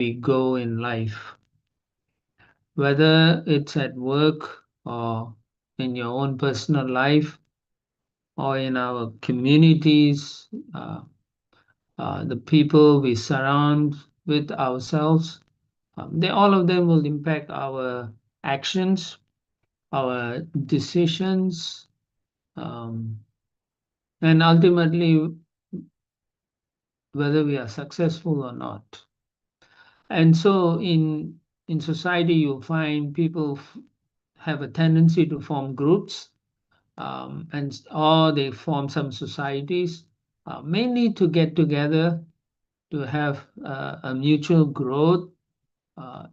we go in life, whether it's at work or in your own personal life or in our communities, the people we surround with ourselves, all of them will impact our actions, our decisions, um, and ultimately whether we are successful or not. And so in society, you'll find people have a tendency to form groups, or they form some societies, mainly to get together to have a mutual growth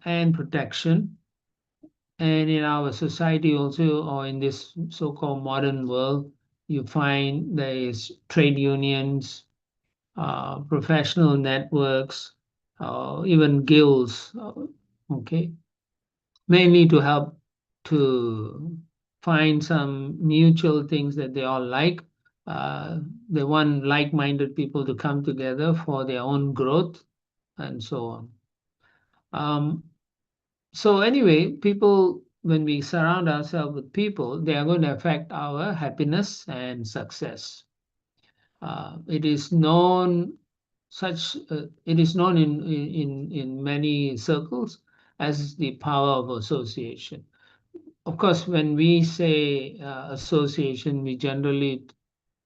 and protection. And in our society also, or in this so-called modern world, you find there is trade unions, professional networks, even guilds, okay, mainly to help to find some mutual things that they all like. Uh, they want like-minded people to come together for their own growth and so on. Um, so anyway, people, when we surround ourselves with people, they are going to affect our happiness and success. It is known it is known in many circles as the power of association. Of course, when we say association, we generally,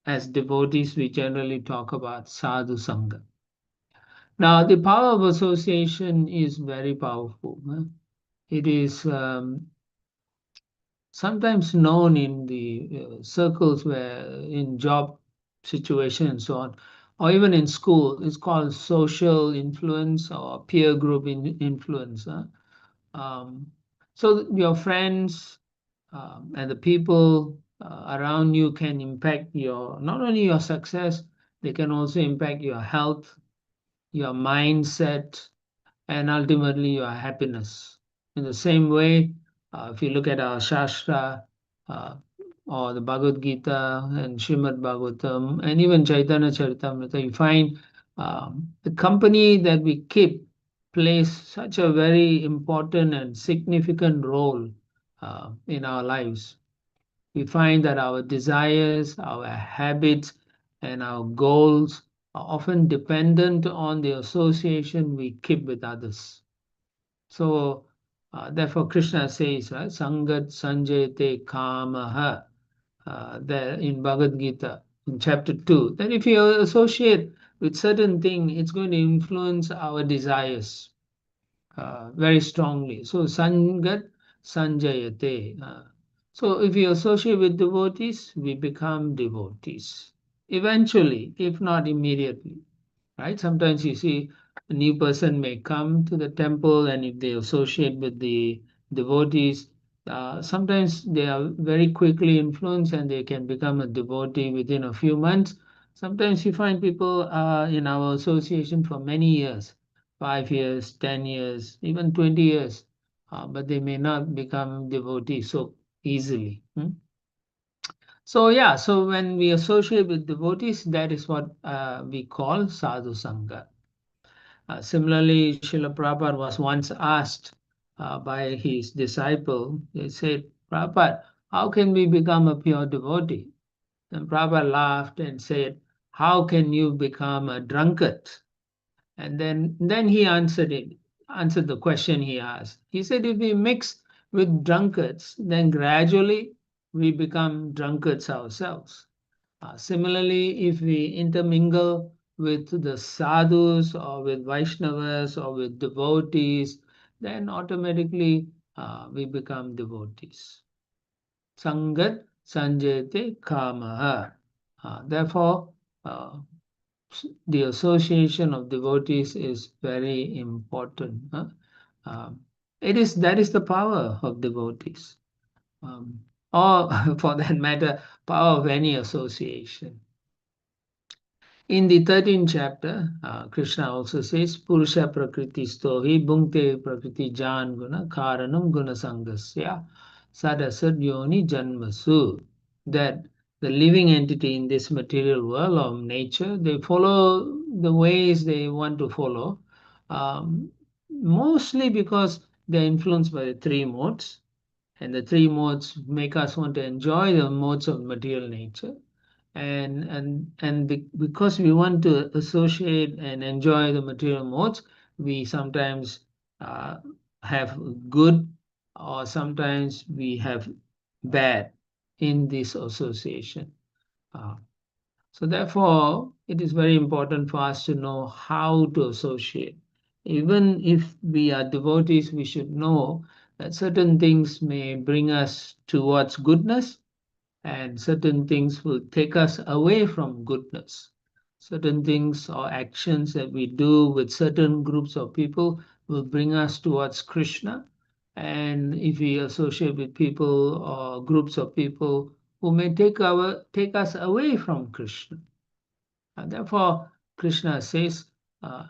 as devotees, we generally talk about sadhu sangha. Now, the power of association is very powerful. It is sometimes known in the circles where in job situation and so on, or even in school. It's called social influence or peer group influence. Um, so your friends and the people around you can impact your not only your success, they can also impact your health, your mindset, and ultimately your happiness. In the same way, if you look at our Shastra uh, or the Bhagavad Gita and Srimad Bhagavatam and even Chaitanya Charitamrita, you find the company that we keep plays such a very important and significant role in our lives. We find that our desires, our habits, and our goals are often dependent on the association we keep with others. So, therefore, Krishna says, right, Sangat Sanjayate Kamaha, there in Bhagavad Gita, in chapter 2, that if you associate with certain thing, it's going to influence our desires very strongly. So Sangat Sanjayate. So if we associate with devotees, we become devotees. Eventually, if not immediately, right? Sometimes you see a new person may come to the temple, and if they associate with the devotees, sometimes they are very quickly influenced and they can become a devotee within a few months. Sometimes you find people in our association for many years, 5 years, 10 years, even 20 years, but they may not become devotees so easily. So yeah, so when we associate with devotees, that is what we call sadhu sangha. Similarly, Srila Prabhupada was once asked by his disciple, he said, Prabhupada, how can we become a pure devotee? And Prabhupada laughed and said, how can you become a drunkard? And then he answered the question he asked. He said, if we mix with drunkards, then gradually we become drunkards ourselves. Similarly, if we intermingle with the sadhus or with Vaishnavas or with devotees, then automatically we become devotees. Sangat sanjayate kamaha. Therefore, uh, the association of devotees is very important. It is that is the power of devotees, um, or for that matter, power of any association. In the 13th chapter, Krishna also says, Purusha Prakriti Stohi Bhunkte Prakriti Jan Guna Karanam Guna Sangasya Sadasad Yoni Janmasu. That the living entity in this material world of nature, they follow the ways they want to follow. Um, mostly because they're influenced by the three modes, and the three modes make us want to enjoy the modes of material nature. Because we want to associate and enjoy the material modes, we sometimes uh, have good, or sometimes we have bad in this association. Uh, so therefore, it is very important for us to know how to associate. Even if we are devotees, we should know that certain things may bring us towards goodness, and certain things will take us away from goodness. Certain things or actions that we do with certain groups of people will bring us towards Krishna. And if we associate with people or groups of people who may take us away from Krishna. And therefore, Krishna says, uh,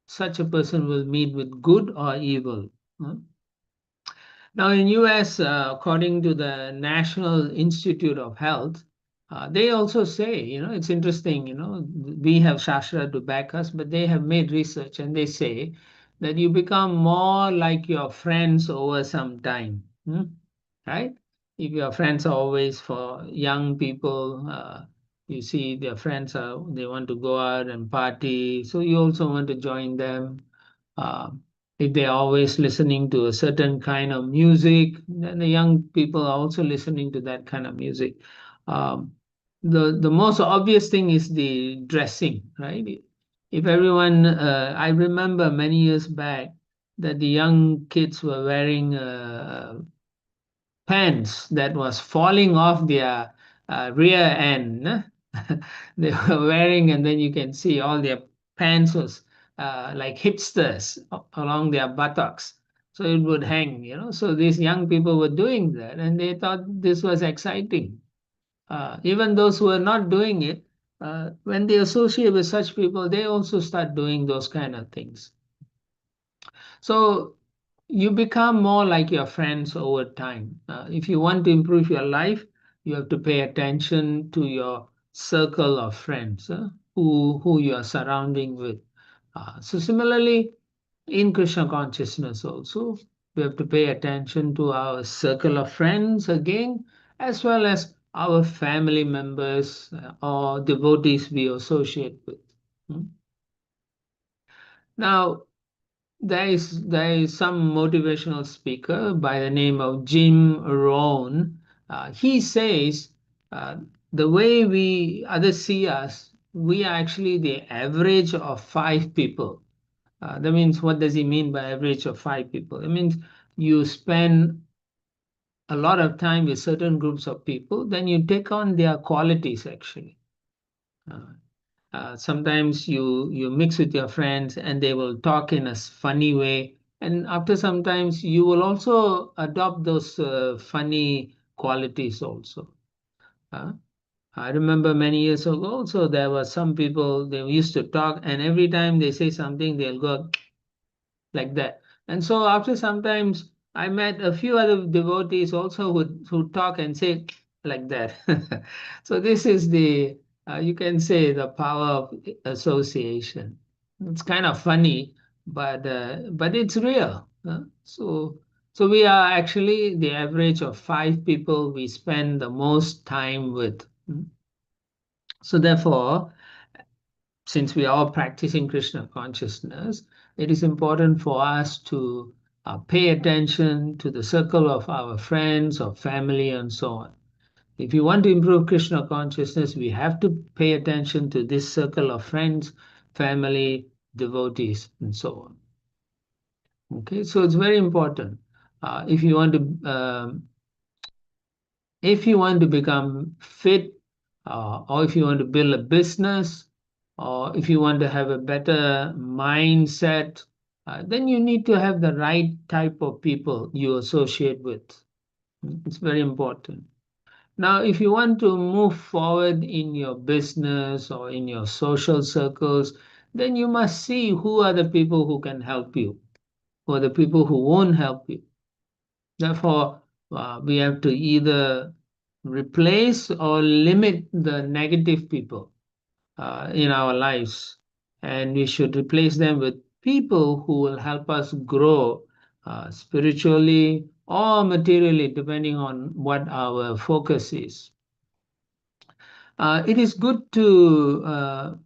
such a person will meet with good or evil. Now, in US, according to the National Institute of Health, they also say, it's interesting, we have Shastra to back us, but they have made research and they say that you become more like your friends over some time, right? If your friends are always for young people, you see their friends they want to go out and party, so you also want to join them. Uh, if they're always listening to a certain kind of music, then the young people are also listening to that kind of music. Um, the most obvious thing is the dressing, right? If everyone, I remember many years back that the young kids were wearing pants that was falling off their rear end. They were wearing, and then you can see all their pants was like hipsters along their buttocks. So it would hang, So these young people were doing that, and they thought this was exciting. Even those who are not doing it, when they associate with such people, they also start doing those kind of things. So you become more like your friends over time. If you want to improve your life, you have to pay attention to your circle of friends, who you are surrounding with. So similarly, in Krishna consciousness also, we have to pay attention to our circle of friends again, as well as our family members or devotees we associate with. Hmm. Now, there is some motivational speaker by the name of Jim Rohn. He says the way we others see us, we are actually the average of five people. That means, what does he mean by average of five people? It means you spend a lot of time with certain groups of people, then you take on their qualities actually. Uh, Sometimes you mix with your friends and they will talk in a funny way, and after sometimes you will also adopt those funny qualities also. Uh, I remember many years ago, so there were some people, they used to talk, and every time they say something they'll go like that. And so after sometimes I met a few other devotees also who talk and say like that. So this is the you can say the power of association. It's kind of funny, but it's real. So we are actually the average of five people we spend the most time with. So therefore, since we are all practicing Krishna consciousness, it is important for us to pay attention to the circle of our friends or family and so on. If you want to improve Krishna consciousness, we have to pay attention to this circle of friends, family, devotees, and so on. Okay, so it's very important. If you want to become fit, or if you want to build a business, or if you want to have a better mindset, then you need to have the right type of people you associate with. It's very important. Now, if you want to move forward in your business or in your social circles, then you must see who are the people who can help you, who are the people who won't help you. Therefore, we have to either replace or limit the negative people in our lives, and we should replace them with people who will help us grow spiritually or materially, depending on what our focus is. It is good to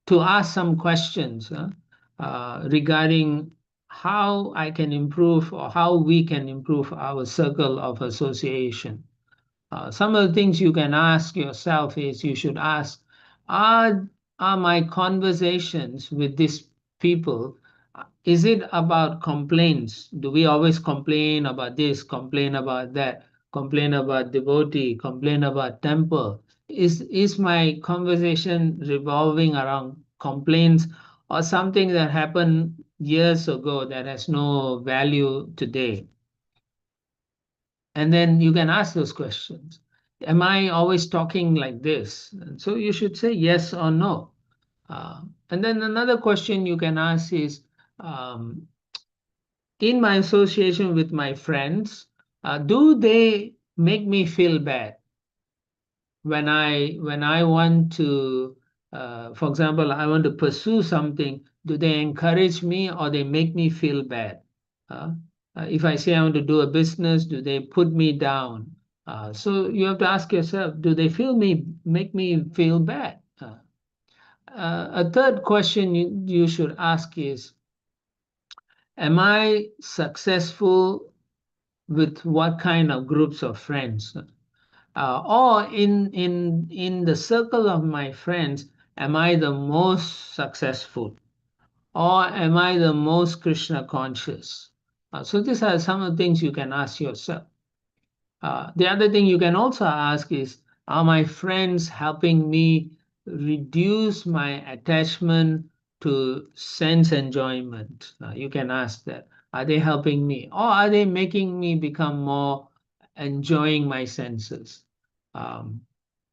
ask some questions regarding how I can improve or how we can improve our circle of association. Some of the things you can ask yourself is you should ask, are, are my conversations with these people, is it about complaints? Do we always complain about this, complain about that, complain about devotee, complain about temple? Is my conversation revolving around complaints or something that happened years ago that has no value today? And then you can ask those questions. Am I always talking like this? And so you should say yes or no. And then another question you can ask is, um, in my association with my friends, do they make me feel bad when I want to, for example, I want to pursue something? Do they encourage me or they make me feel bad? Uh, if I say I want to do a business, do they put me down? So you have to ask yourself, do they make me feel bad? A third question you should ask is, am I successful with what kind of groups of friends? Or in the circle of my friends, am I the most successful? Or am I the most Krishna conscious? So these are some of the things you can ask yourself. The other thing you can also ask is, are my friends helping me reduce my attachment to sense enjoyment? You can ask that. Are they helping me? Or are they making me become more enjoying my senses? Um,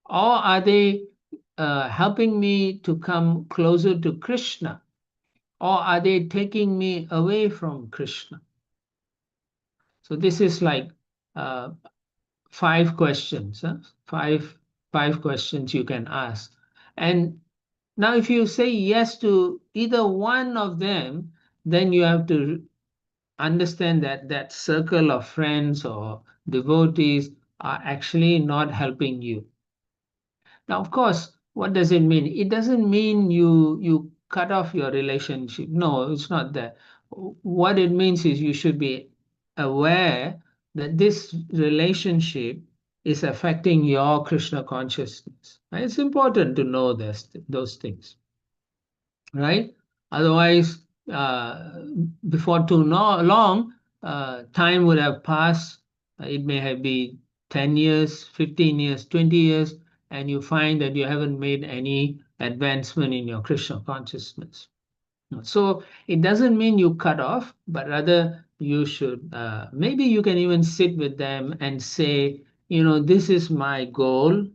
or are they helping me to come closer to Krishna? Or are they taking me away from Krishna? So this is like uh, five questions, huh? Five questions you can ask. And now if you say yes to either one of them, then you have to understand that that circle of friends or devotees are actually not helping you. Now, of course, what does it mean? It doesn't mean you cut off your relationship. No, it's not that. What it means is you should be aware that this relationship is affecting your Krishna consciousness. Right? It's important to know those things, right? Otherwise, before too long, time would have passed. It may have been 10 years, 15 years, 20 years, and you find that you haven't made any advancement in your Krishna consciousness. So it doesn't mean you cut off, but rather you should, maybe you can even sit with them and say, this is my goal.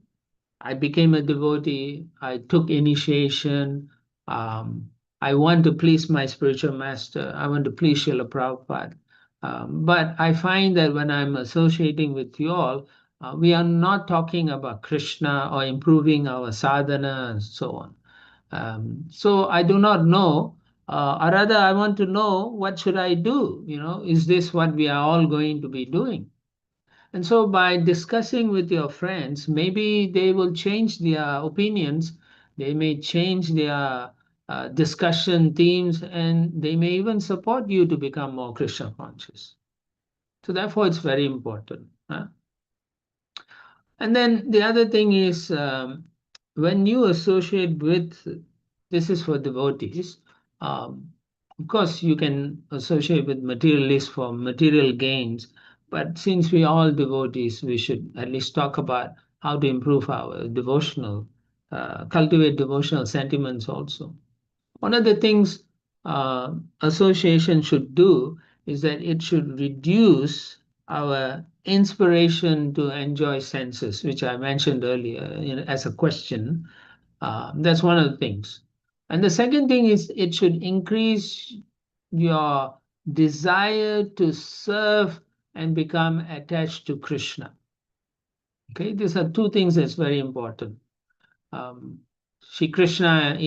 I became a devotee. I took initiation. Um, I want to please my spiritual master. I want to please Srila Prabhupada. But I find that when I'm associating with you all, we are not talking about Krishna or improving our sadhana and so on. So I do not know, or rather, I want to know what should I do? Is this what we are all going to be doing? And so by discussing with your friends, maybe they will change their opinions. They may change their discussion themes, and they may even support you to become more Krishna conscious. So therefore, it's very important. Huh? And then the other thing is, when you associate with, this is for devotees, um, of course, you can associate with materialists for material gains, but since we are all devotees, we should at least talk about how to improve our cultivate devotional sentiments also. One of the things association should do is that it should reduce our inspiration to enjoy senses, which I mentioned earlier as a question. That's one of the things. And the second thing is it should increase your desire to serve and become attached to Krishna. Okay, these are two things that's very important. um, Shri Krishna,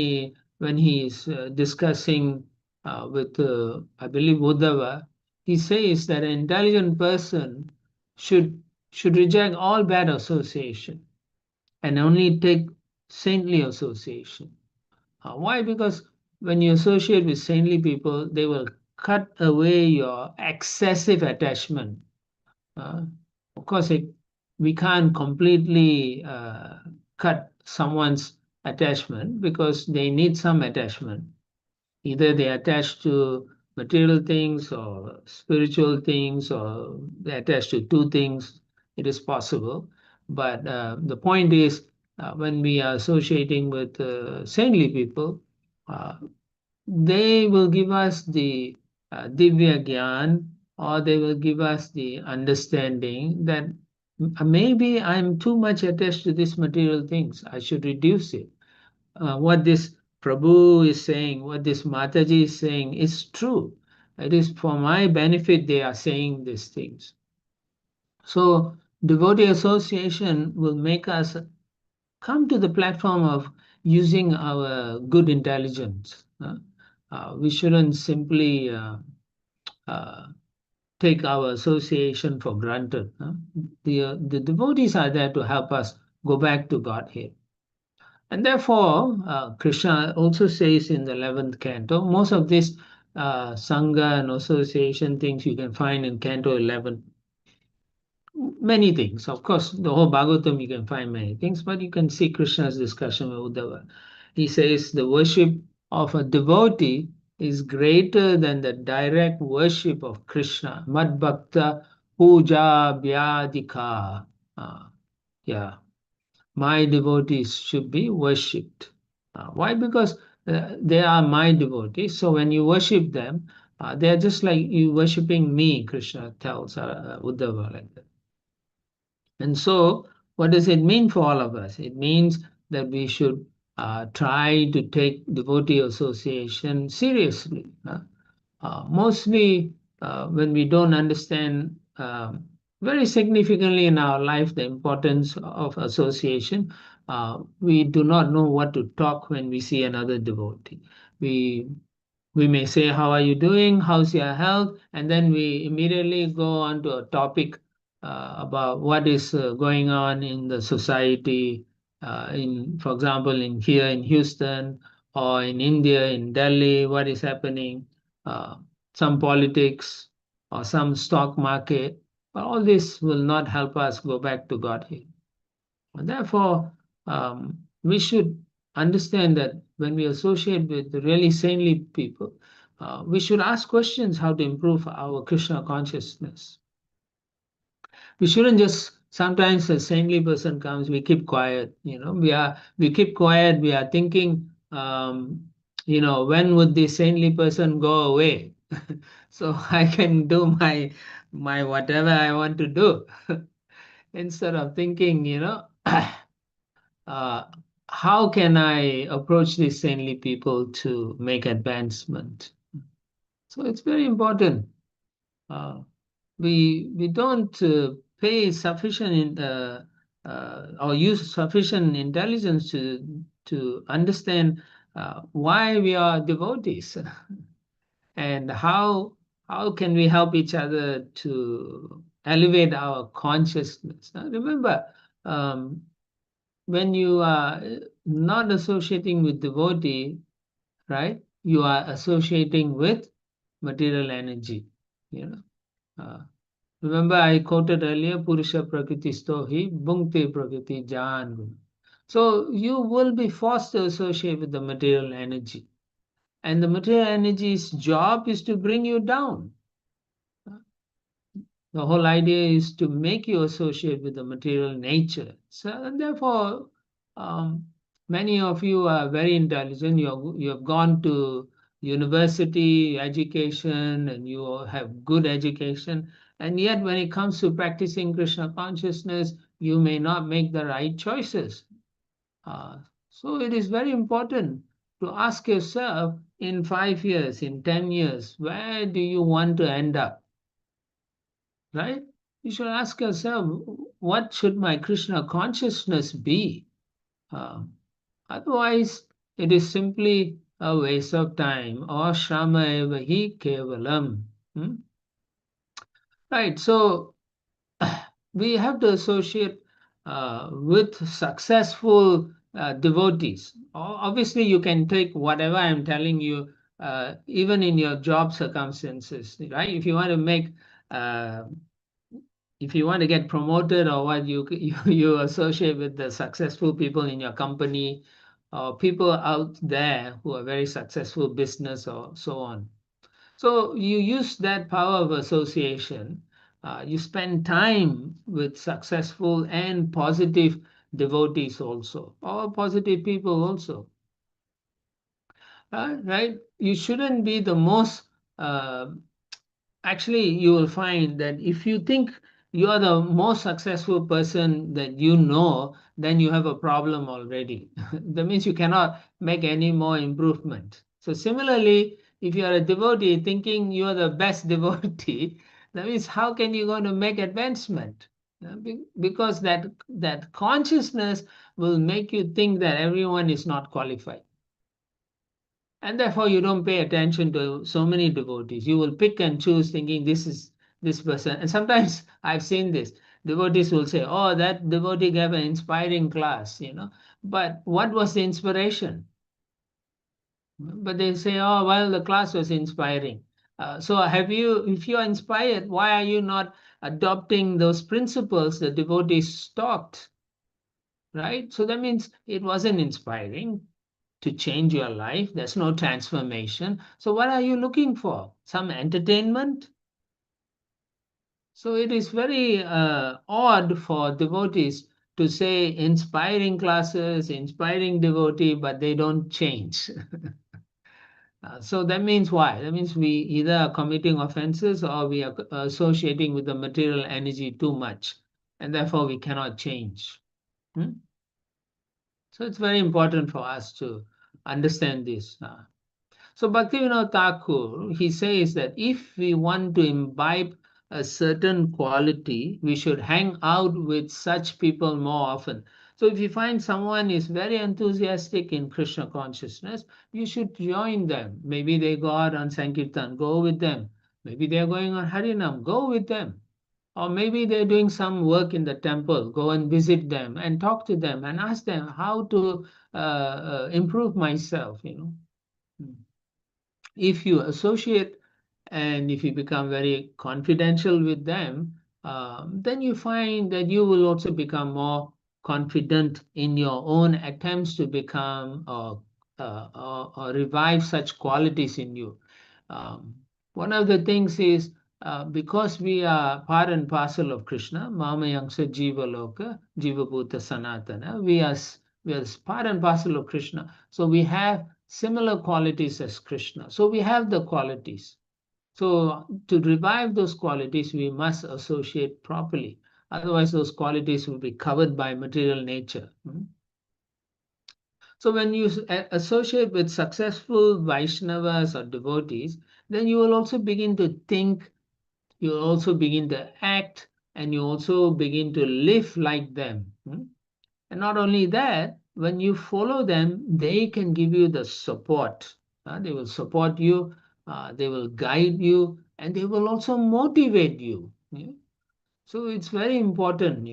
when he is discussing with, I believe, Uddhava. He says that an intelligent person should reject all bad association and only take saintly association. Why? Because when you associate with saintly people, they will cut away your excessive attachment. Uh, of course, we can't completely cut someone's attachment because they need some attachment. Either they attach to material things or spiritual things, or they attach to two things. It is possible. But the point is, when we are associating with saintly people, uh, they will give us the Divya Gyan, or they will give us the understanding that maybe I'm too much attached to these material things. I should reduce it. What this Prabhu is saying, what this Mataji is saying is true. It is for my benefit they are saying these things. So devotee association will make us come to the platform of using our good intelligence. We shouldn't simply uh, take our association for granted. The devotees are there to help us go back to Godhead. And therefore, Krishna also says in the 11th canto, most of this Sangha and association things you can find in canto 11. Many things. Of course, the whole Bhagavatam, you can find many things, but you can see Krishna's discussion with Uddhava. He says the worship of a devotee is greater than the direct worship of Krishna. Mad Bhakta Puja Vyadika. Yeah, my devotees should be worshipped. Why? Because they are my devotees. So when you worship them, they are just like you worshiping me, Krishna tells Uddhava like that. And so, what does it mean for all of us? It means that we should try to take devotee association seriously. Mostly when we don't understand very significantly in our life the importance of association, we do not know what to talk when we see another devotee. We we may say, how are you doing? How's your health? And then we immediately go on to a topic about what is going on in the society, for example, in here in Houston or in India, in Delhi, what is happening, uh, some politics or some stock market. But all this will not help us go back to Godhead. And therefore, we should understand that when we associate with really saintly people, we should ask questions how to improve our Krishna consciousness. We shouldn't just sometimes a saintly person comes, we keep quiet. We keep quiet. We are thinking, when would this saintly person go away, so I can do my whatever I want to do, instead of thinking, uh, how can I approach these saintly people to make advancement? So it's very important. Uh, we don't pay sufficient or use sufficient intelligence to understand why we are devotees and how can we help each other to elevate our consciousness. Now, remember, um, when you are not associating with devotee, right? You are associating with material energy. You know. Remember, I quoted earlier, Purusha Prakriti Stohi, Bhunkte Prakriti Jan Guna. So you will be forced to associate with the material energy. And the material energy's job is to bring you down. The whole idea is to make you associate with the material nature. So, and therefore, um, many of you are very intelligent. You have gone to university education and you have good education. And yet, when it comes to practicing Krishna consciousness, you may not make the right choices. So, it is very important to ask yourself in 5 years, in 10 years, where do you want to end up? Right? You should ask yourself, what should my Krishna consciousness be? Um, Otherwise, it is simply a waste of time, or shrama eva hi kevalam. Hmm? Right. So we have to associate with successful devotees. Obviously, you can take whatever I'm telling you, even in your job circumstances, right? Uh, if you want to get promoted or what, you associate with the successful people in your company, or people out there who are very successful business or so on. So you use that power of association. You spend time with successful and positive devotees also, or positive people also. Right? You shouldn't be the most. Uh, Actually, you will find that if you think you are the most successful person that you know, then you have a problem already. That means you cannot make any more improvement. So similarly, if you are a devotee thinking you are the best devotee, that means how can you going to make advancement? Because that consciousness will make you think that everyone is not qualified, and therefore you don't pay attention to so many devotees. You will pick and choose thinking this is this person. And sometimes I've seen this, devotees will say, oh, that devotee gave an inspiring class, but what was the inspiration? But they say, oh, well, the class was inspiring. So have you, if you are inspired, why are you not adopting those principles the devotees taught? Right? So that means it wasn't inspiring to change your life. There's no transformation. So, what are you looking for? Some entertainment? So, it is very odd for devotees to say inspiring classes, inspiring devotee, but they don't change. So, that means why? That means we either are committing offenses or we are associating with the material energy too much, and therefore we cannot change. Hmm? So, it's very important for us to understand this. So Bhaktivinoda Thakur, he says that if we want to imbibe a certain quality, we should hang out with such people more often. So if you find someone is very enthusiastic in Krishna consciousness, you should join them. Maybe they go out on Sankirtan, go with them. Maybe they're going on Harinam, go with them. Or maybe they're doing some work in the temple, go and visit them and talk to them and ask them how to improve myself. Hmm. If you associate and if you become very confidential with them, then you find that you will also become more confident in your own attempts to become or revive such qualities in you. Um, One of the things is because we are part and parcel of Krishna, Mama Yangsa Jiva Loka, Jiva Bhuta Sanatana, we are part and parcel of Krishna. So we have similar qualities as Krishna. So we have the qualities. So to revive those qualities, we must associate properly. Otherwise, those qualities will be covered by material nature. So when you associate with successful Vaishnavas or devotees, then you will also begin to think, you will also begin to act, and you also begin to live like them. And not only that, when you follow them, they can give you the support. They will support you, they will guide you, and they will also motivate you. Yeah? So it's very important,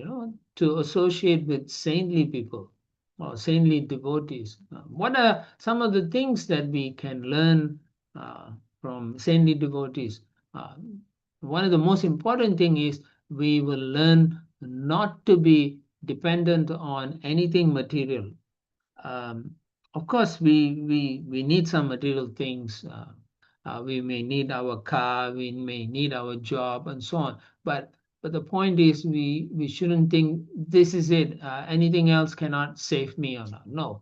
to associate with saintly people or saintly devotees. What are some of the things that we can learn uh, from saintly devotees? Uh, One of the most important thing is we will learn not to be dependent on anything material. um, of course, we need some material things. We may need our car, we may need our job, and so on. But the point is, we shouldn't think this is it. Anything else cannot save me or not. No,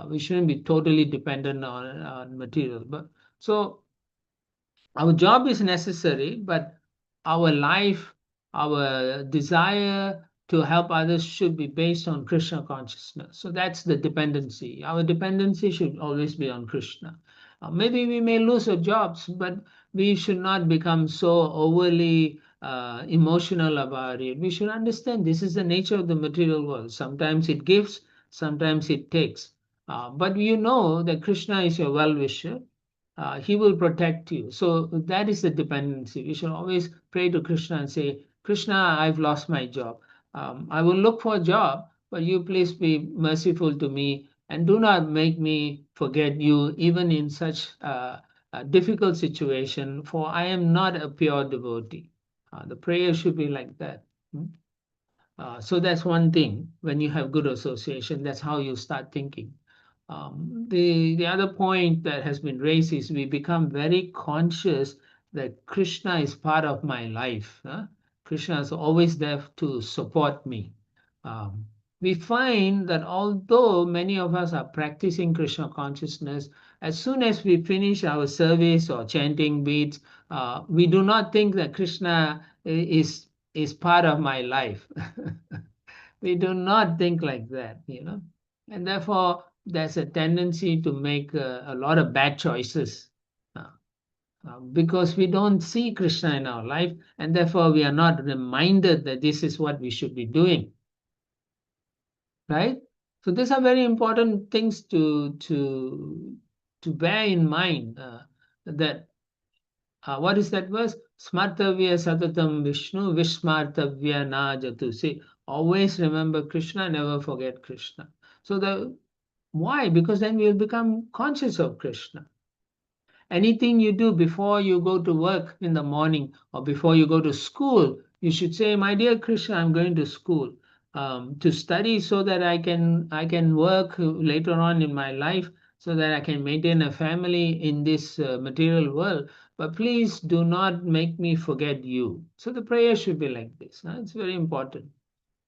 we shouldn't be totally dependent on material. But so our job is necessary, but our life, our desire to help others should be based on Krishna consciousness. So that's the dependency. Our dependency should always be on Krishna. Maybe we may lose our jobs, but we should not become so overly emotional about it. We should understand this is the nature of the material world. Sometimes it gives, sometimes it takes. But you know that Krishna is your well wisher. He will protect you. So that is the dependency. We should always pray to Krishna and say, Krishna, I've lost my job. I will look for a job, but you please be merciful to me and do not make me forget you, even in such a difficult situation, for I am not a pure devotee. The prayer should be like that. Hmm? So that's one thing. When you have good association, that's how you start thinking. The other point that has been raised is we become very conscious that Krishna is part of my life. Krishna is always there to support me. Um, we find that although many of us are practicing Krishna consciousness, as soon as we finish our service or chanting beads, we do not think that Krishna is part of my life. We do not think like that, and therefore there's a tendency to make a lot of bad choices uh, because we don't see Krishna in our life, and therefore we are not reminded that this is what we should be doing, right? So these are very important things to bear in mind. That What is that verse? Smartavya satatam Vishnu Vishmartavya na jatu. See, always remember Krishna, never forget Krishna. So the why? Because then we'll become conscious of Krishna. Anything you do before you go to work in the morning or before you go to school, you should say, "My dear Krishna, I'm going to school to study so that I can work later on in my life, so that I can maintain a family in this material world. But please do not make me forget you." So the prayer should be like this. It's very important.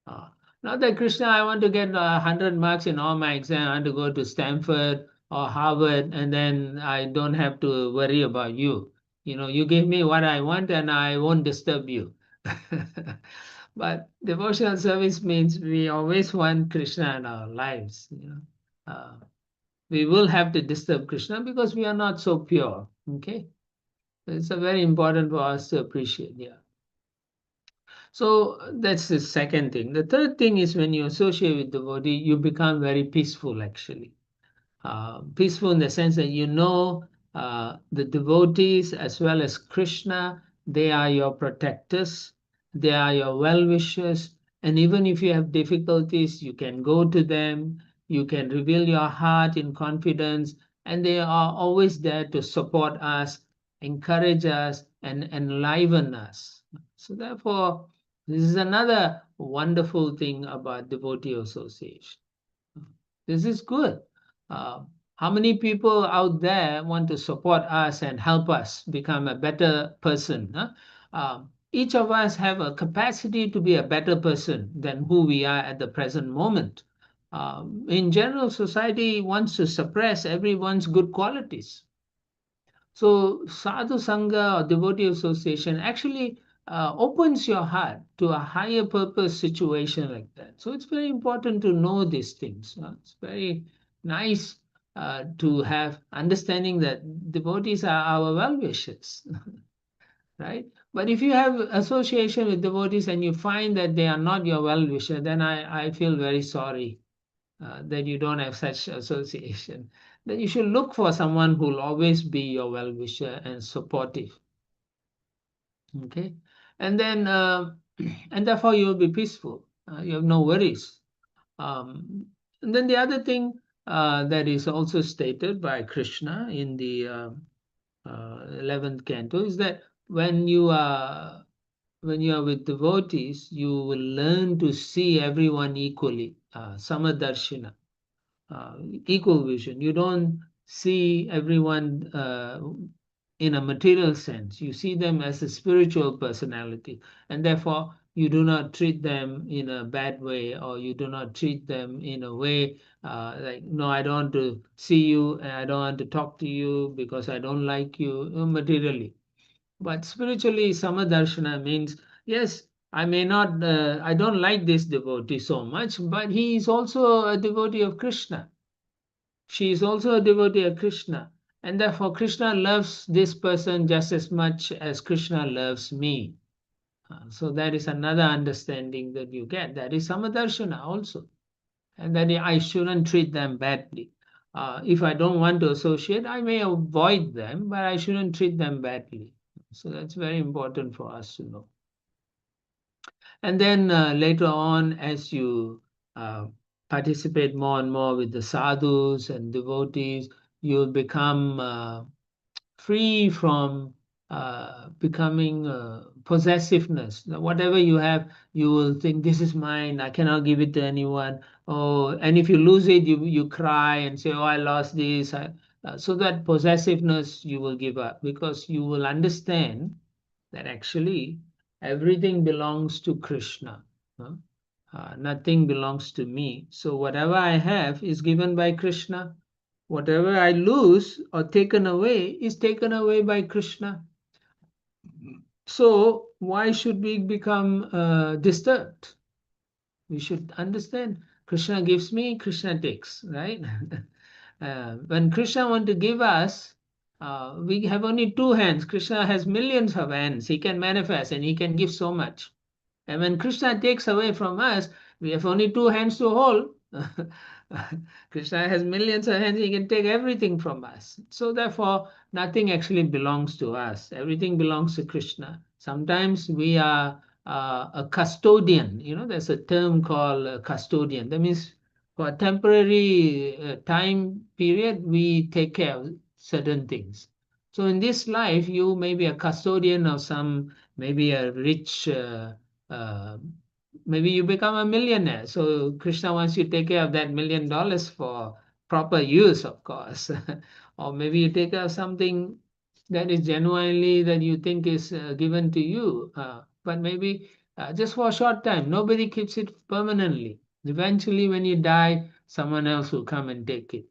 Ah, Not that Krishna, I want to get 100 marks in all my exam. I want to go to Stanford or Harvard, and then I don't have to worry about you. You give me what I want, and I won't disturb you. But devotional service means we always want Krishna in our lives. We will have to disturb Krishna because we are not so pure. Okay, it's a very important for us to appreciate. Yeah. So that's the second thing. The third thing is when you associate with devotee, you become very peaceful actually. Peaceful in the sense that the devotees as well as Krishna, they are your protectors, they are your well wishers, and even if you have difficulties, you can go to them, you can reveal your heart in confidence, and they are always there to support us, encourage us, and enliven us. So, therefore, this is another wonderful thing about devotee association. This is good. Uh, how many people out there want to support us and help us become a better person? Huh? Each of us have a capacity to be a better person than who we are at the present moment. In general, society wants to suppress everyone's good qualities. So sadhu sangha or devotee association actually opens your heart to a higher purpose situation like that. So it's very important to know these things. It's very nice to have understanding that devotees are our well wishers, right? But if you have association with devotees and you find that they are not your well wisher, then I feel very sorry that you don't have such association, then you should look for someone who will always be your well wisher and supportive. Okay, and then and therefore you will be peaceful. You have no worries. Um, and then the other thing that is also stated by Krishna in the 11th canto is that when you are with devotees, you will learn to see everyone equally. Samadarshina, uh, equal vision. You don't see everyone in a material sense. You see them as a spiritual personality, and therefore you do not treat them in a bad way, or you do not treat them in a way like, no, I don't want to see you, and I don't want to talk to you because I don't like you materially. But spiritually, Samadarshana means, yes, I don't like this devotee so much, but he is also a devotee of Krishna. She is also a devotee of Krishna. And therefore, Krishna loves this person just as much as Krishna loves me. So that is another understanding that you get. That is Samadarshana also. And that I shouldn't treat them badly. If I don't want to associate, I may avoid them, but I shouldn't treat them badly. So that's very important for us to know. And then later on, as you uh, participate more and more with the sadhus and devotees, you'll become free from becoming possessiveness. Whatever you have, you will think, this is mine, I cannot give it to anyone. Oh, and if you lose it, you cry and say, oh, I lost this. So that possessiveness you will give up, because you will understand that actually everything belongs to Krishna. huh? Nothing belongs to me. So whatever I have is given by Krishna. Whatever I lose or taken away is taken away by Krishna. So why should we become disturbed? We should understand Krishna gives me, Krishna takes, right? When Krishna wants to give us, we have only two hands. Krishna has millions of hands. He can manifest and he can give so much. And when Krishna takes away from us, we have only two hands to hold. Krishna has millions of hands, he can take everything from us. So, therefore, nothing actually belongs to us. Everything belongs to Krishna. Sometimes we are a custodian. There's a term called custodian. That means for a temporary time period, we take care of certain things. So, in this life, you may be a custodian of some, maybe a rich. Uh, Maybe you become a millionaire. So Krishna wants you to take care of that $1 million for proper use, of course. Or maybe you take care of something that is genuinely that you think is given to you, but maybe just for a short time. Nobody keeps it permanently. Eventually, when you die, someone else will come and take it.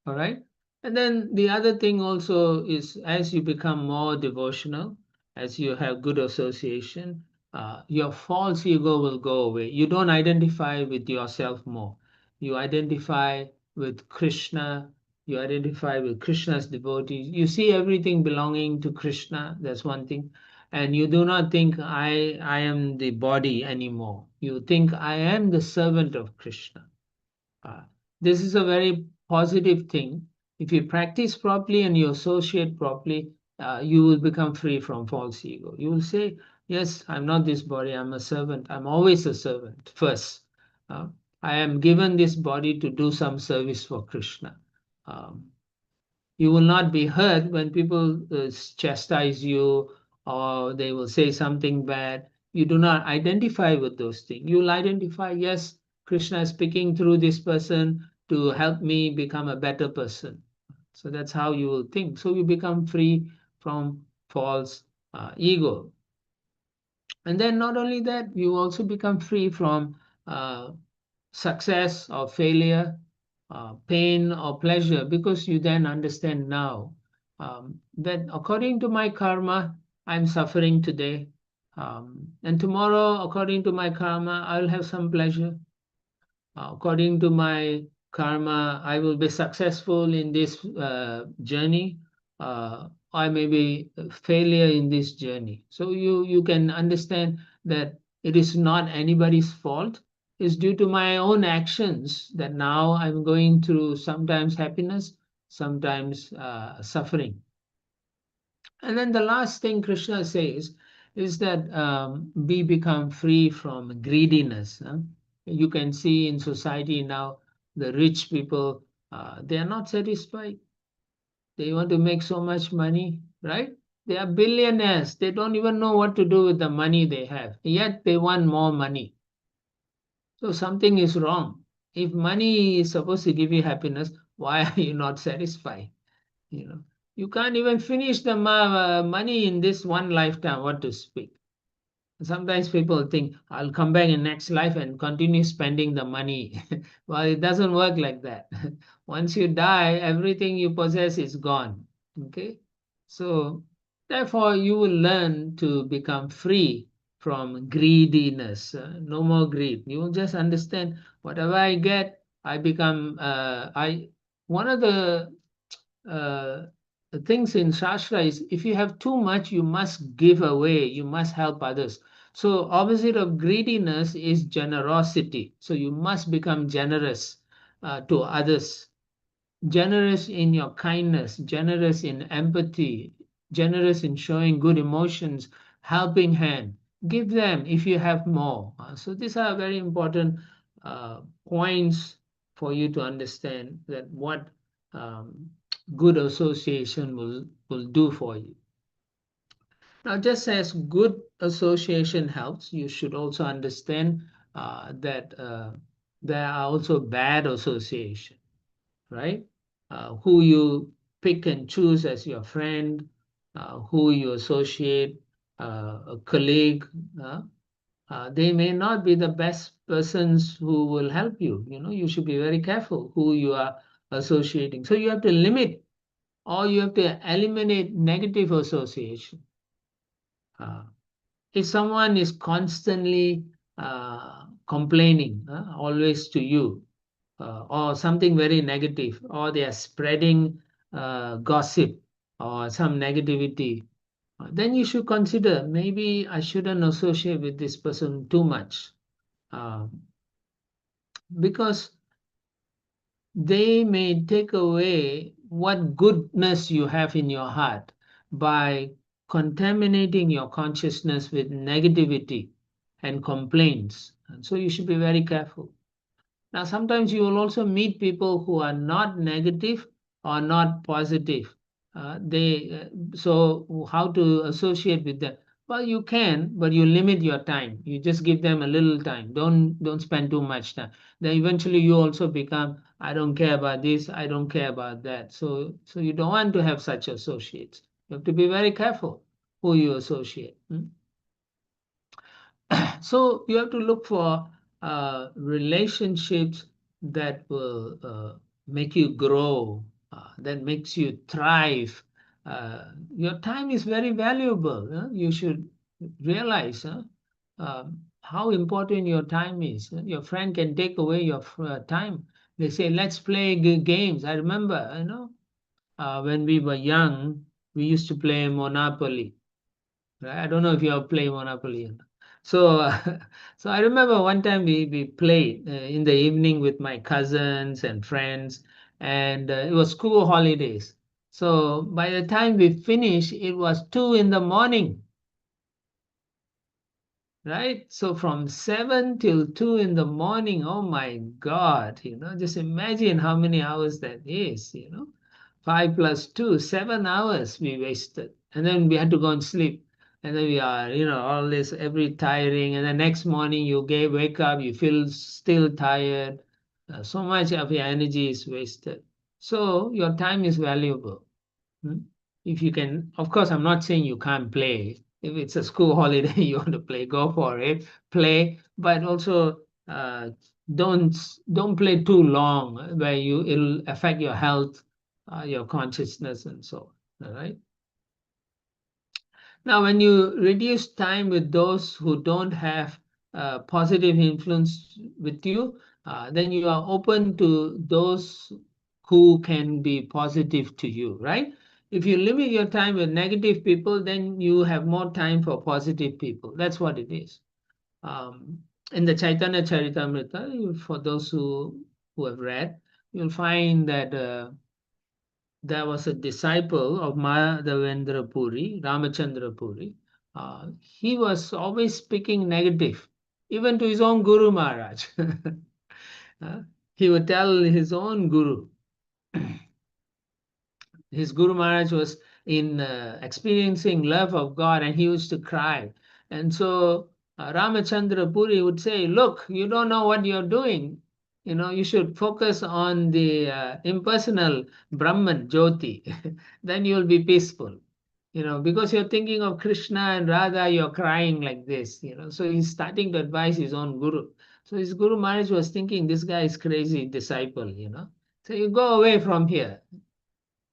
All right. And then the other thing also is, as you become more devotional, as you have good association, your false ego will go away. You don't identify with yourself more. You identify with Krishna. You identify with Krishna's devotees. You see everything belonging to Krishna. That's one thing. And you do not think I am the body anymore. You think I am the servant of Krishna. Uh, this is a very positive thing. If you practice properly and you associate properly, you will become free from false ego. You will say, yes, I'm not this body, I'm a servant. I'm always a servant first. Uh, I am given this body to do some service for Krishna. Um, you will not be hurt when people chastise you or they will say something bad. You do not identify with those things. You will identify, yes, Krishna is speaking through this person to help me become a better person. So that's how you will think. So you become free from false ego. And then not only that, you also become free from uh, success or failure, pain or pleasure, because you then understand now that according to my karma, I'm suffering today. And tomorrow, according to my karma, I'll have some pleasure. According to my karma, I will be successful in this journey. I may be a failure in this journey. So you can understand that it is not anybody's fault. It's due to my own actions that now I'm going through sometimes happiness, sometimes suffering. And then the last thing Krishna says is that we become free from greediness. You can see in society now, the rich people, they are not satisfied. They want to make so much money, right? They are billionaires. They don't even know what to do with the money they have, yet they want more money. So something is wrong. If money is supposed to give you happiness, why are you not satisfied? you know you can't even finish the money in this one lifetime, what to speak. Sometimes people think I'll come back in next life and continue spending the money. Well, it doesn't work like that. Once you die, everything you possess is gone. Okay, so therefore you will learn to become free from greediness. No more greed. You will just understand, whatever I get, I become I one of uh, the things in Shastra is, if you have too much, you must give away, you must help others. So, opposite of greediness is generosity. So, you must become generous to others. generous in your kindness, generous in empathy, generous in showing good emotions, helping hand. Give them if you have more. So these are very important points for you to understand that what um, good association will do for you. Now, just as good association helps, you should also understand that there are also bad association, right? Who you pick and choose as your friend, who you associate, a colleague. They may not be the best persons who will help you. You know, you should be very careful who you are associating. So you have to limit or you have to eliminate negative association. Uh, if someone is constantly complaining always to you, or something very negative, or they are spreading gossip or some negativity, then you should consider maybe I shouldn't associate with this person too much, uh, because they may take away what goodness you have in your heart by contaminating your consciousness with negativity and complaints. And so you should be very careful. Now, sometimes you will also meet people who are not negative or not positive. So how to associate with them? Well, you can, but you limit your time. You just give them a little time. Don't spend too much time. Then eventually you also become, I don't care about this, I don't care about that. So you don't want to have such associates. You have to be very careful who you associate. So you have to look for relationships that will make you grow, that makes you thrive. Your time is very valuable. You should realize how important your time is. Your friend can take away your time. They say, let's play games. I remember, when we were young, we used to play Monopoly. Right? I don't know if you have played Monopoly. So, so I remember one time we played in the evening with my cousins and friends, and it was school holidays. So by the time we finished, it was 2 in the morning, right? So from 7 till 2 in the morning, oh my God, just imagine how many hours that is. 5 plus 2, 7 hours we wasted. And then we had to go and sleep. And then we are, all this every tiring. And the next morning you wake up, you feel still tired. So much of your energy is wasted. So your time is valuable. Hmm? If you can, of course, I'm not saying you can't play. If it's a school holiday, you want to play, go for it, play. But also, don't don't play too long, where it'll affect your health, your consciousness, and so on. All right. Now, when you reduce time with those who don't have positive influence with you, then you are open to those who can be positive to you, right? If you limit your time with negative people, then you have more time for positive people. That's what it is. In the Chaitanya Charitamrita, for those who have read, you'll find that there was a disciple of Madhavendra Puri, Ramachandra Puri. He was always speaking negative, even to his own Guru Maharaj. Uh, he would tell his own Guru. His Guru Maharaj was in experiencing love of God and he used to cry. And so Ramachandra Puri would say, look, you don't know what you're doing. You should focus on the impersonal Brahman, Jyoti. Then you'll be peaceful. Because you're thinking of Krishna and Radha, you're crying like this. So he's starting to advise his own Guru. So his Guru Maharaj was thinking, this guy is crazy disciple. So you go away from here.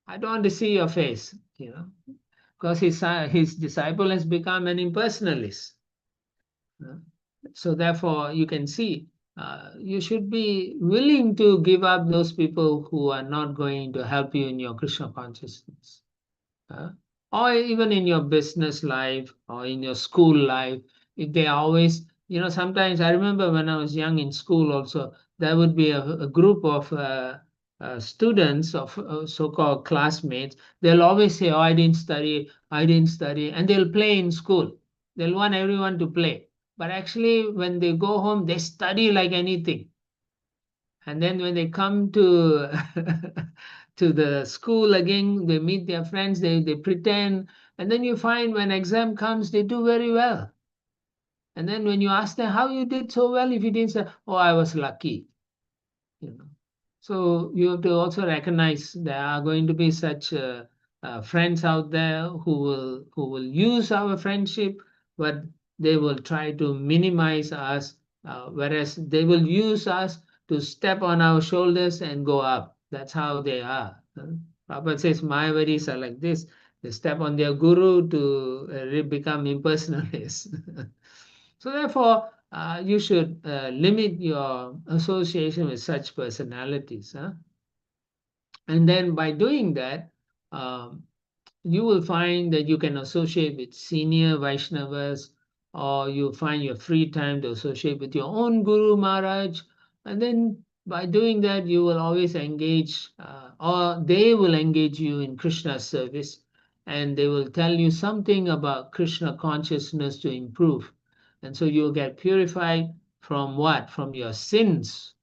I don't want to see your face, because his disciple has become an impersonalist. uh, So therefore, you can see you should be willing to give up those people who are not going to help you in your Krishna consciousness, uh, or even in your business life or in your school life. If they always, sometimes I remember when I was young in school also, there would be a group of students of so-called classmates, they'll always say, "Oh, I didn't study," and they'll play in school. They'll want everyone to play, but actually, when they go home, they study like anything. And then when they come to to the school again, they meet their friends, they pretend, and then you find when exam comes, they do very well. And then when you ask them how you did so well, if you didn't say, "Oh, I was lucky," you know. So you have to also recognize there are going to be such friends out there who will use our friendship, but they will try to minimize us, whereas they will use us to step on our shoulders and go up. That's how they are. Prabhupada says Mayavadis are like this. They step on their guru to become impersonalists. So therefore, you should limit your association with such personalities. Huh? And then by doing that, um, you will find that you can associate with senior Vaishnavas, or you find your free time to associate with your own Guru Maharaj. And then by doing that, you will always engage, or they will engage you in Krishna service, and they will tell you something about Krishna consciousness to improve. And so you'll get purified from what? From your sins,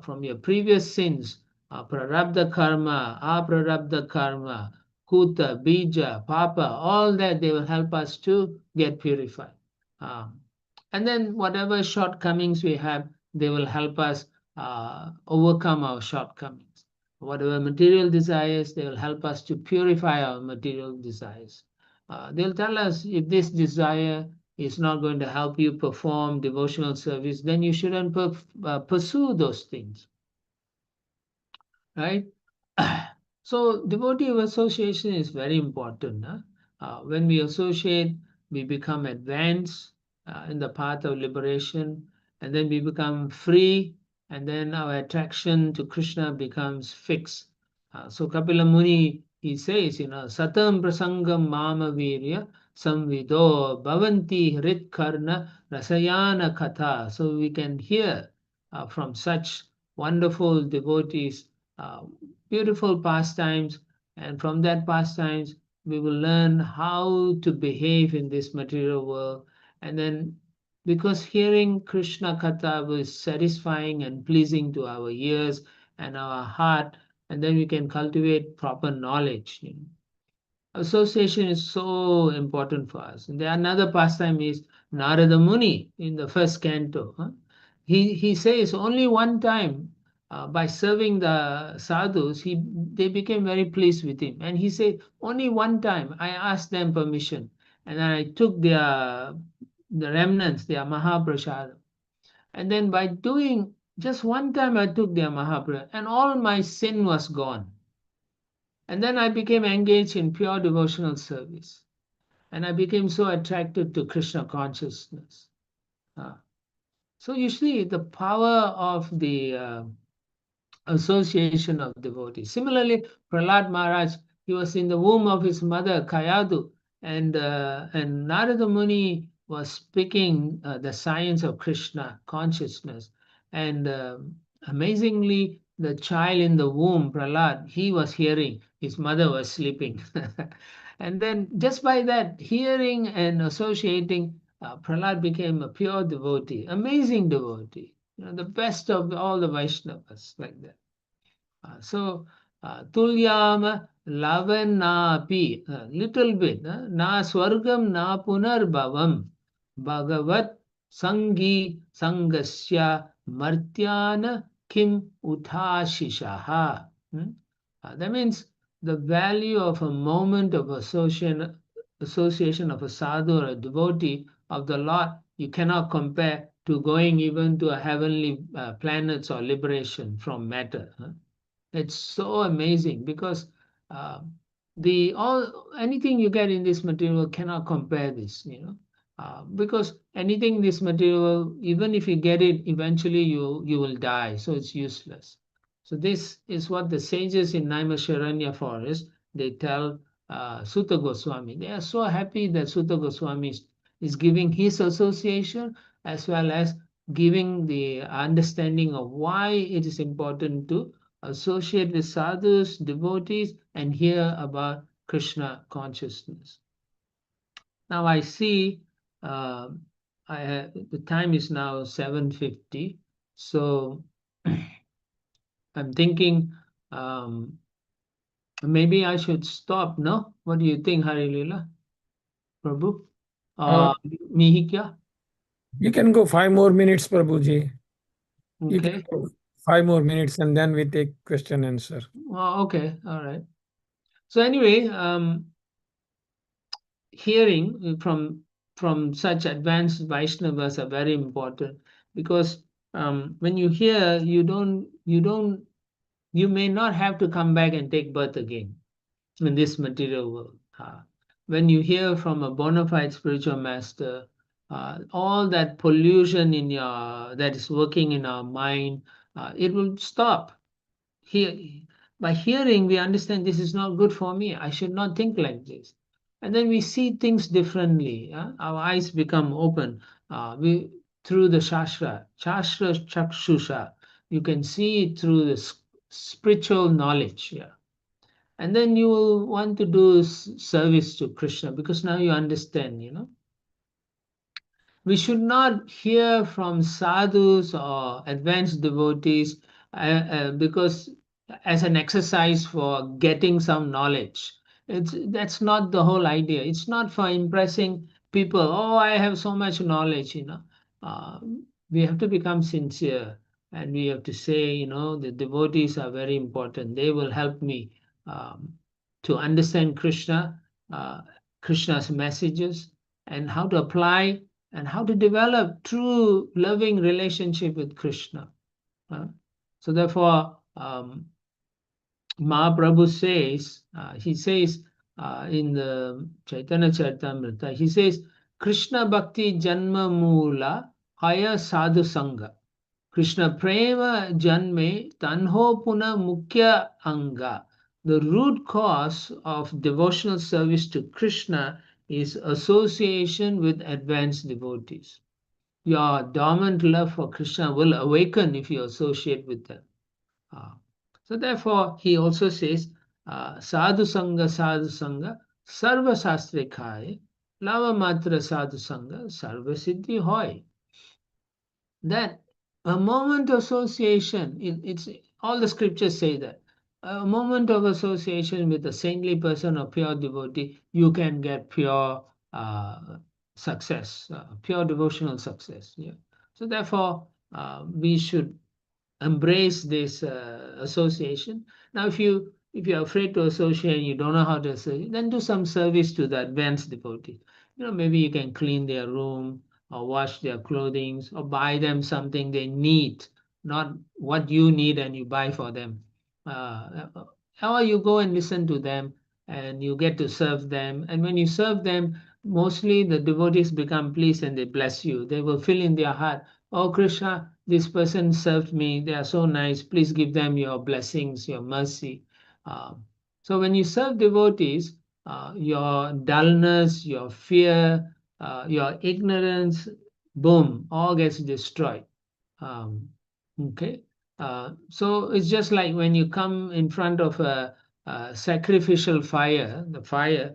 from your previous sins, prarabdha karma, aprarabdha karma, Kuta, Bija, Papa, all that they will help us to get purified. Um, and then whatever shortcomings we have, they will help us overcome our shortcomings. Whatever material desires, they will help us to purify our material desires. They'll tell us if this desire is not going to help you perform devotional service, then you shouldn't pursue those things, right? So devotee association is very important. Huh? When we associate, we become advanced in the path of liberation, and then we become free, and then our attraction to Krishna becomes fixed. So Kapila Muni, he says, Satam prasangam mama virya samvido bhavanti hrit karna rasayana katha. So we can hear from such wonderful devotees uh, beautiful pastimes, and from that pastimes we will learn how to behave in this material world. And then, because hearing Krishna Katha was satisfying and pleasing to our ears and our heart, and then we can cultivate proper knowledge. Association is so important for us. And there another pastime is Narada Muni in the first canto. Huh? He says only one time by serving the sadhus, they became very pleased with him. And he said, only one time I asked them permission, and then I took the remnants, their Mahaprasad. And then by doing just one time, I took their Mahaprasad, and all my sin was gone. And then I became engaged in pure devotional service. And I became so attracted to Krishna consciousness. Uh, so you see the power of the association of devotees. Similarly, Prahlad Maharaj, he was in the womb of his mother Kayadu, and Narada Muni was speaking the science of Krishna consciousness, and amazingly, the child in the womb, Prahlad, he was hearing. His mother was sleeping, and then just by that hearing and associating, Prahlad became a pure devotee, amazing devotee. The best of all the Vaishnavas, like that. So, tulyam lavanapi, little bit, na swargam na punarbhavam, bhagavat sangi sangasya martyana kim uthashishaha. That means the value of a moment of association of a sadhu or a devotee of the Lord, you cannot compare to going even to a heavenly planets or liberation from matter. It's so amazing because uh, the all anything you get in this material cannot compare this, because anything in this material, even if you get it, eventually you will die, so it's useless. So this is what the sages in Naimisharanya forest they tell Sutta Goswami. They are so happy that Sutta Goswami is giving his association as well as giving the understanding of why it is important to associate with sadhus, devotees, and hear about Krishna consciousness. Now I see uh, the time is now 7:50, so I'm thinking um, maybe I should stop. No, what do you think, Hari Lila, Prabhu, Uh, Mihikya? you can go 5 more minutes, Prabhuji. You can Okay. go 5 more minutes and then we take question answer. Okay. All right. So anyway, hearing from such advanced Vaishnavas are very important because when you hear, you may not have to come back and take birth again in this material world. When you hear from a bona fide spiritual master, all that pollution in your that is working in our mind, it will stop. Hear, by hearing, we understand this is not good for me. I should not think like this. And then we see things differently. Our eyes become open. We through the shastra chakshusha, you can see it through the spiritual knowledge. Yeah, and then you will want to do service to Krishna because now you understand. We should not hear from sadhus or advanced devotees because as an exercise for getting some knowledge. That's not the whole idea. It's not for impressing people. Oh, I have so much knowledge. Uh, we have to become sincere, and we have to say, the devotees are very important. They will help me um, to understand uh, Krishna's messages, and how to apply and how to develop true loving relationship with Krishna. uh. So therefore, Mahaprabhu says, he says in the Chaitanya Charitamrita, he says, Krishna Bhakti Janma Mula Haya Sadhu Sangha. Krishna Prema Janme Tanho Puna Mukhya Anga. The root cause of devotional service to Krishna is association with advanced devotees. Your dormant love for Krishna will awaken if you associate with them. Uh, so therefore, he also says, sadhu sangha, sarva shastre khai, lava matra sadhu sangha, sarva siddhi hoy. That a moment of association, it's all the scriptures say that. A moment of association with a saintly person or pure devotee, you can get pure success, pure devotional success. Yeah. So therefore, we should embrace this association. Now, if you're afraid to associate and you don't know how to associate, then do some service to the advanced devotee. Maybe you can clean their room or wash their clothing or buy them something they need, not what you need and you buy for them. Or you go and listen to them and you get to serve them. And when you serve them, mostly the devotees become pleased and they bless you. They will feel in their heart, oh, Krishna, this person served me. They are so nice. Please give them your blessings, your mercy. Um, so when you serve devotees, your dullness, your fear, your ignorance, boom, all gets destroyed. Um, okay. So it's just like when you come in front of a sacrificial fire, the fire,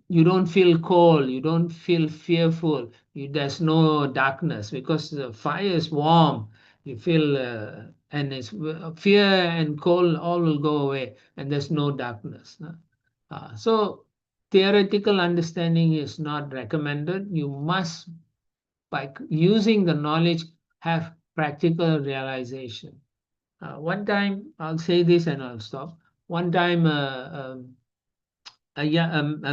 you don't feel cold, you don't feel fearful, there's no darkness because the fire is warm. You feel and it's fear and cold all will go away and there's no darkness. So theoretical understanding is not recommended. You must, by using the knowledge, have practical realization. One time, I'll say this and I'll stop. One time a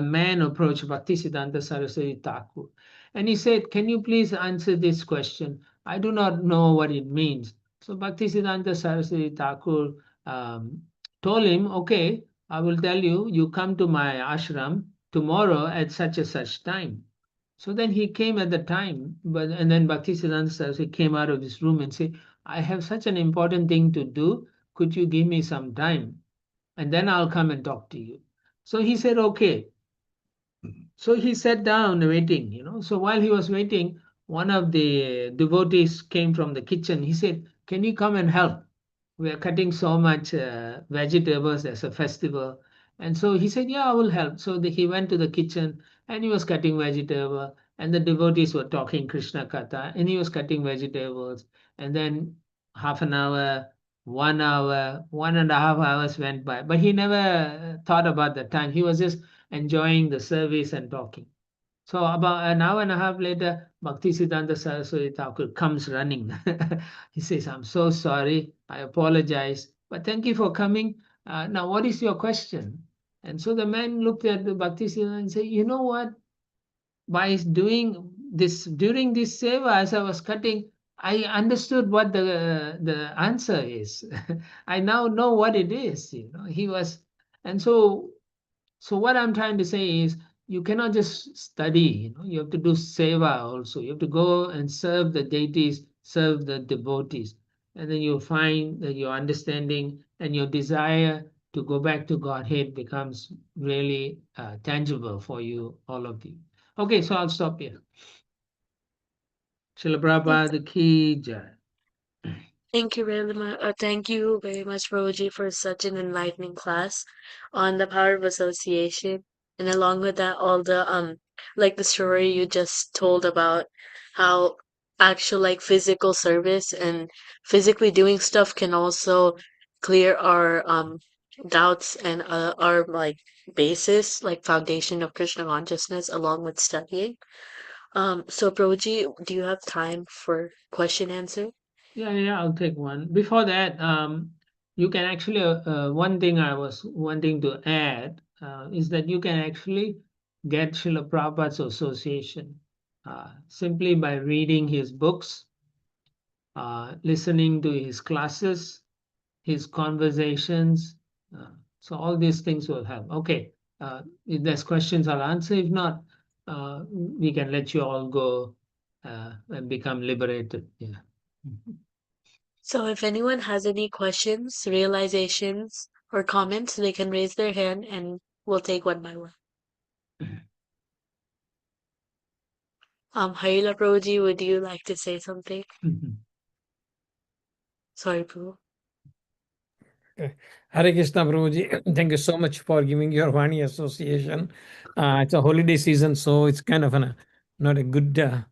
man approached Bhaktisiddhanta Saraswati Thakur and he said, can you please answer this question? I do not know what it means. So Bhaktisiddhanta Saraswati Thakur told him, okay, I will tell you, you come to my ashram tomorrow at such a such time. So then he came at the time, and then Bhaktisiddhanta Saraswati came out of his room and said, I have such an important thing to do. Could you give me some time? And then I'll come and talk to you. So he said, okay. So he sat down waiting. So while he was waiting, one of the devotees came from the kitchen. He said, can you come and help? we are cutting so much vegetables as a festival. And so he said, yeah, I will help. So he went to the kitchen and he was cutting vegetable, and the devotees were talking Krishna Katha, and he was cutting vegetables. And then half an hour, 1 hour, 1.5 hours went by, but he never thought about the time. He was just enjoying the service and talking. So about an hour and a half later, Bhaktisiddhanta Saraswati Thakur comes running. He says, I'm so sorry. I apologize. But thank you for coming. Now, what is your question? And so the man looked at the Bhaktisiddhanta and said, you know what? By doing this during this seva, as I was cutting, I understood what the answer is. I now know what it is. He was, and so what I'm trying to say is you cannot just study, you have to do seva also. You have to go and serve the deities, serve the devotees. And then you'll find that your understanding and your desire to go back to Godhead becomes really tangible for you, all of you. Okay, so I'll stop here. Srila Prabhupada ki jai. Thank you very much, Prabhuji, for such an enlightening class on the power of association, and along with that, all the like the story you just told about how actual like physical service and physically doing stuff can also clear our doubts and our like basis, like foundation of Krishna consciousness, along with studying. So Prabhuji, do you have time for question answer? Yeah, I'll take one. Before that, you can actually, one thing I was wanting to add is that you can actually get Srila Prabhupada's association simply by reading his books, listening to his classes, his conversations. So all these things will help. Okay, if there's questions, I'll answer. If not, we can let you all go and become liberated. Yeah. So if anyone has any questions, realizations, or comments, they can raise their hand and we'll take one by one. Harila Prabhuji, would you like to say something? Sorry, Prabhu. Hare Krishna, Prabhuji. Thank you so much for giving your Vani association. It's a holiday season, so it's kind of not a good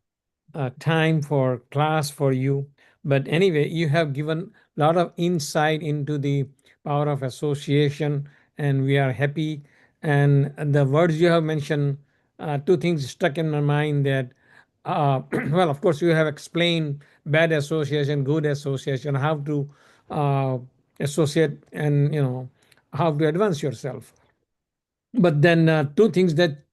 time for class for you. But anyway, you have given a lot of insight into the power of association, and we are happy. And the words you have mentioned, two things stuck in my mind that, well, of course, you have explained bad association, good association, how to uh, associate, and how to advance yourself. But then two things that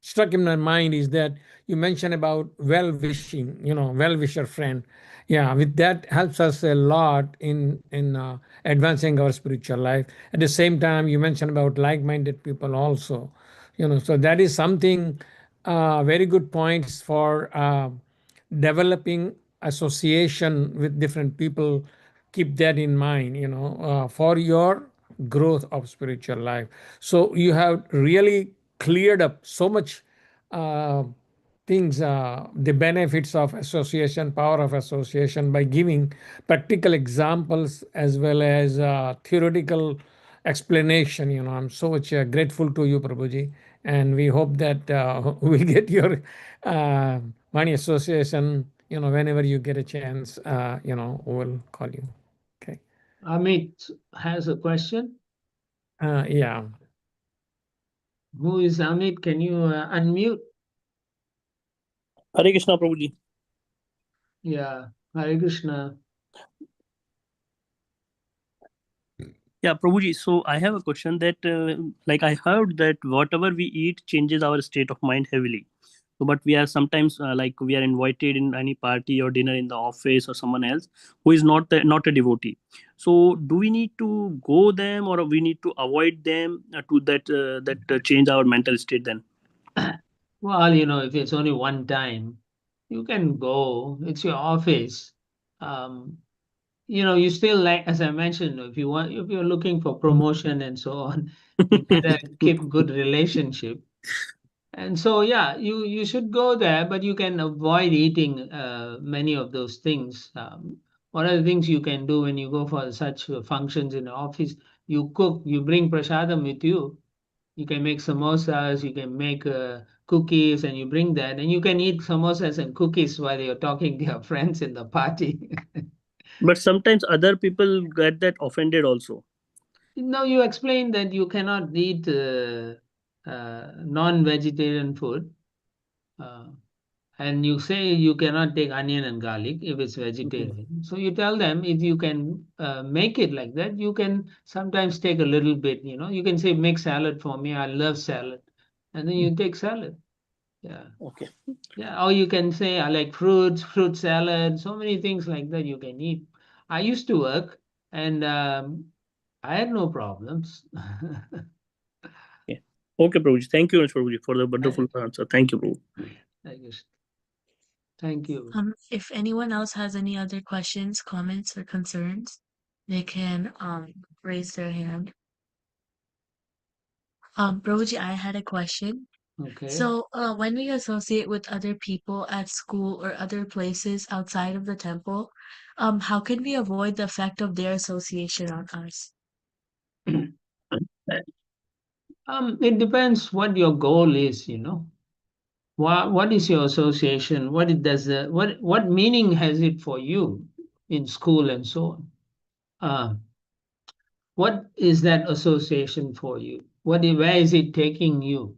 struck in my mind is that you mentioned about well wishing, well wisher friend. Yeah, with that helps us a lot in advancing our spiritual life. At the same time, you mentioned about like minded people also. So that is something very good points for developing association with different people. Keep that in mind, for your growth of spiritual life. So you have really cleared up so much uh, things, the benefits of association, power of association, by giving practical examples as well as theoretical explanation. I'm so much grateful to you, Prabhuji, and we hope that we get your uh, money association. Whenever you get a chance, we'll call you. Okay. Amit has a question. Yeah. Who is Amit? Can you unmute? Hare Krishna, Prabhuji. Yeah, Hare Krishna. Yeah, Prabhuji. So I have a question that, like, I heard that whatever we eat changes our state of mind heavily. So, but we are sometimes like we are invited in any party or dinner in the office or someone else who is not a devotee. So, do we need to go them or we need to avoid them to that change our mental state then? Well, if it's only one time, you can go. It's your office. Um, you still like, as I mentioned, if you're looking for promotion and so on, you better keep good relationship. And so, yeah, you should go there, but you can avoid eating many of those things. What are the things you can do when you go for such functions in the office? You cook, you bring prasadam with you. You can make samosas, you can make cookies, and you bring that, and you can eat samosas and cookies while you're talking to your friends in the party. But sometimes other people get that offended also. Now you explain that you cannot eat non-vegetarian food, uh, and you say you cannot take onion and garlic if it's Okay. vegetarian. So you tell them if you can make it like that, you can sometimes take a little bit. You can say make salad for me. I love salad, and then you take salad. Yeah. Okay. Yeah, or you can say I like fruits, fruit salad, so many things like that you can eat. I used to work and I had no problems. Yeah. Okay, Prabhuji. Thank you very much, Prabhuji, for the wonderful answer. Thank you, Prabhu. I guess. Thank you. If anyone else has any other questions, comments, or concerns, they can raise their hand. Broji, I had a question. Okay. So, when we associate with other people at school or other places outside of the temple, how can we avoid the effect of their association on us? It depends what your goal is. What is your association? What it does what meaning has it for you in school and so on? Uh, what is that association for you? Where is it taking you?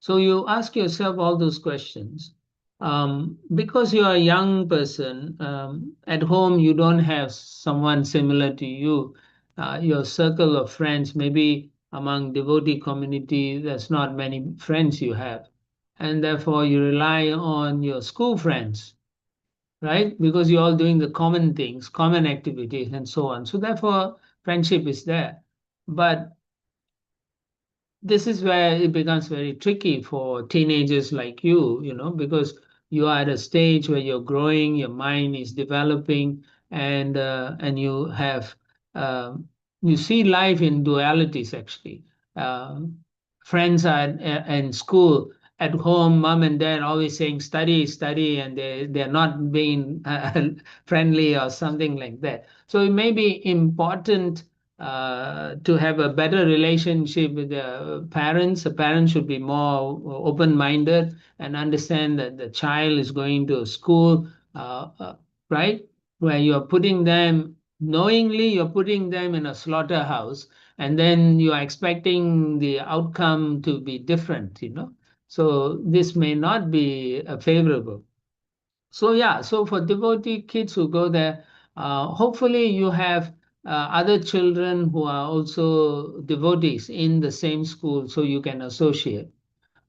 So you ask yourself all those questions. Because you're a young person, at home you don't have someone similar to you. Your circle of friends, maybe among devotee community, there's not many friends you have. And therefore you rely on your school friends, right? Because you're all doing the common things, common activities, and so on. So therefore, friendship is there. But this is where it becomes very tricky for teenagers like you, because you are at a stage where you're growing, your mind is developing, and you have you see life in dualities actually. Um, Friends are in school, at home, mom and dad always saying study, study, and they're not being friendly or something like that. So it may be important to have a better relationship with the parents. The parents should be more open-minded and understand that the child is going to school, right? Where you're putting them knowingly, you're putting them in a slaughterhouse, and then you are expecting the outcome to be different. So this may not be favorable. So yeah, so for devotee kids who go there, hopefully you have other children who are also devotees in the same school, so you can associate.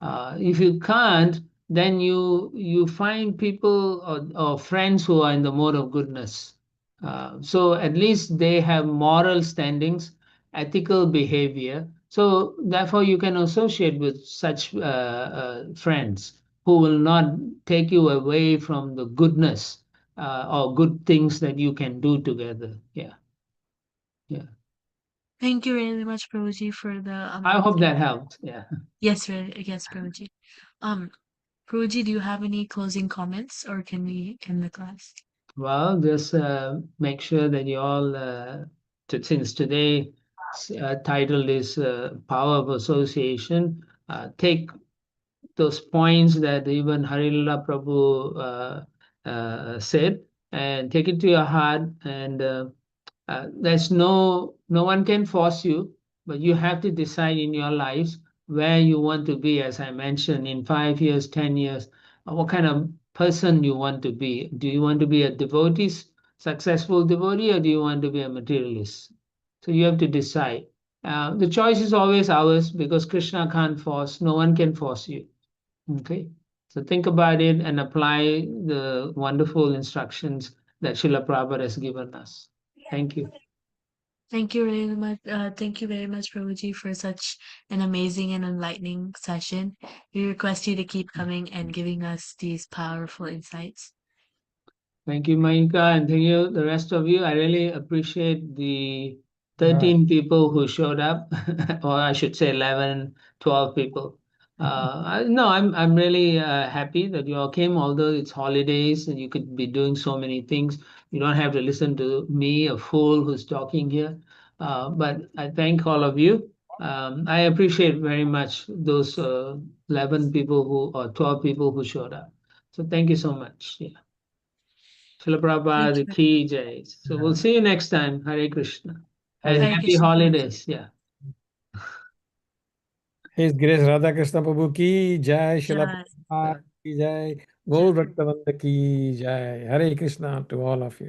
If you can't, then you find people or friends who are in the mode of goodness. So at least they have moral standings, ethical behavior. So therefore, you can associate with such friends who will not take you away from the goodness or good things that you can do together. Yeah, yeah. Thank you very much, Broji, for the I hope that helped. Yeah. yes, Broji. Um, Broji, do you have any closing comments, or can we end the class? Well, just make sure that you all, since today title is Power of Association, take those points that even Harilala Prabhu said and take it to your heart. And there's no one can force you, but you have to decide in your lives where you want to be, as I mentioned, in 5 years, 10 years, what kind of person you want to be. Do you want to be a devotee, successful devotee, or do you want to be a materialist? So you have to decide. The choice is always ours because Krishna can't force, no one can force you. Okay. So think about it and apply the wonderful instructions that Srila Prabhupada has given us. Thank you. Thank you very much, Prabhuji, for such an amazing and enlightening session. We request you to keep coming and giving us these powerful insights. Thank you, Maika, and thank you, the rest of you. I really appreciate the 13 people who showed up, or I should say 11, 12 people. No, I'm really happy that you all came, although it's holidays and you could be doing so many things. You don't have to listen to me, a fool who's talking here. But I thank all of you. I appreciate very much those 11 people who, or 12 people who showed up. So thank you so much. Yeah. Srila Thank Prabhupada you. Ki Jai. So we'll see you next time. Hare Krishna. And Hare Hare happy Krishna. holidays. Yeah. His Grace Radha Krishna Prabhu ki jai, Srila Jai. Prabhupada ki jai, Jai. Gaur Bhaktavanta ki jai. Hare Krishna to all of you.